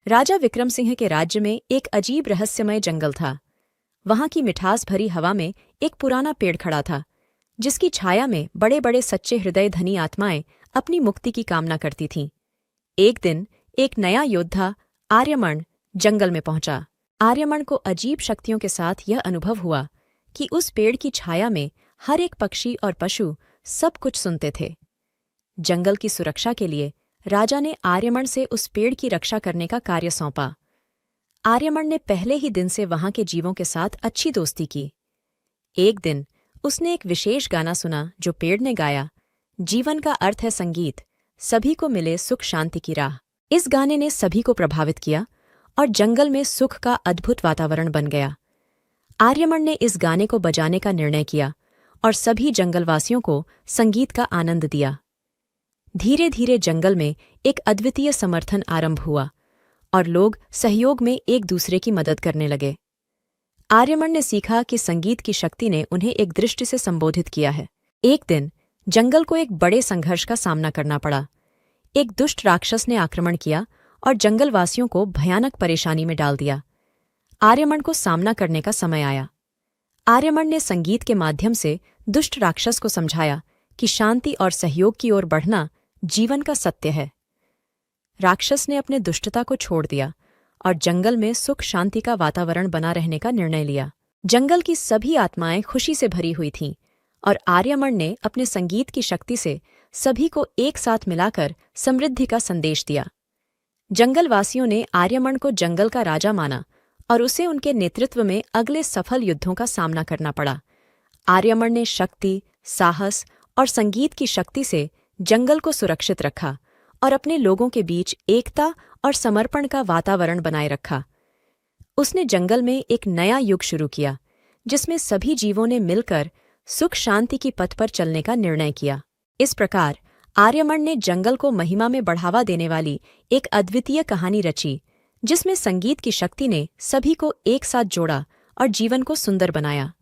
राजा विक्रम सिंह के राज्य में एक अजीब रहस्यमय जंगल था। वहां की मिठास भरी हवा में एक पुराना पेड़ खड़ा था, जिसकी छाया में बड़े बड़े सच्चे हृदय धनी आत्माएं अपनी मुक्ति की कामना करती थीं। एक दिन एक नया योद्धा आर्यमन जंगल में पहुंचा। आर्यमन को अजीब शक्तियों के साथ यह अनुभव हुआ कि उस पेड़ की छाया में हर एक पक्षी और पशु सब कुछ सुनते थे। जंगल की सुरक्षा के लिए राजा ने आर्यमन से उस पेड़ की रक्षा करने का कार्य सौंपा। आर्यमन ने पहले ही दिन से वहां के जीवों के साथ अच्छी दोस्ती की। एक दिन उसने एक विशेष गाना सुना जो पेड़ ने गाया, जीवन का अर्थ है संगीत, सभी को मिले सुख शांति की राह। इस गाने ने सभी को प्रभावित किया और जंगल में सुख का अद्भुत वातावरण बन गया। आर्यमन ने इस गाने को बजाने का निर्णय किया और सभी जंगलवासियों को संगीत का आनंद दिया। धीरे धीरे जंगल में एक अद्वितीय समर्थन आरंभ हुआ और लोग सहयोग में एक दूसरे की मदद करने लगे। आर्यमन ने सीखा कि संगीत की शक्ति ने उन्हें एक दृष्टि से संबोधित किया है। एक दिन जंगल को एक बड़े संघर्ष का सामना करना पड़ा। एक दुष्ट राक्षस ने आक्रमण किया और जंगलवासियों को भयानक परेशानी में डाल दिया। आर्यमन को सामना करने का समय आया। आर्यमन ने संगीत के माध्यम से दुष्ट राक्षस को समझाया कि शांति और सहयोग की ओर बढ़ना जीवन का सत्य है। राक्षस ने अपने दुष्टता को छोड़ दिया और जंगल में सुख शांति का वातावरण बना रहने का निर्णय लिया। जंगल की सभी आत्माएं खुशी से भरी हुई थीं और आर्यमन ने अपने संगीत की शक्ति से सभी को एक साथ मिलाकर समृद्धि का संदेश दिया। जंगलवासियों ने आर्यमन को जंगल का राजा माना और उसे उनके नेतृत्व में अगले सफल युद्धों का सामना करना पड़ा। आर्यमन ने शक्ति, साहस और संगीत की शक्ति से जंगल को सुरक्षित रखा और अपने लोगों के बीच एकता और समर्पण का वातावरण बनाए रखा। उसने जंगल में एक नया युग शुरू किया, जिसमें सभी जीवों ने मिलकर सुख शांति की पथ पर चलने का निर्णय किया। इस प्रकार आर्यमन ने जंगल को महिमा में बढ़ावा देने वाली एक अद्वितीय कहानी रची, जिसमें संगीत की शक्ति ने सभी को एक साथ जोड़ा और जीवन को सुंदर बनाया।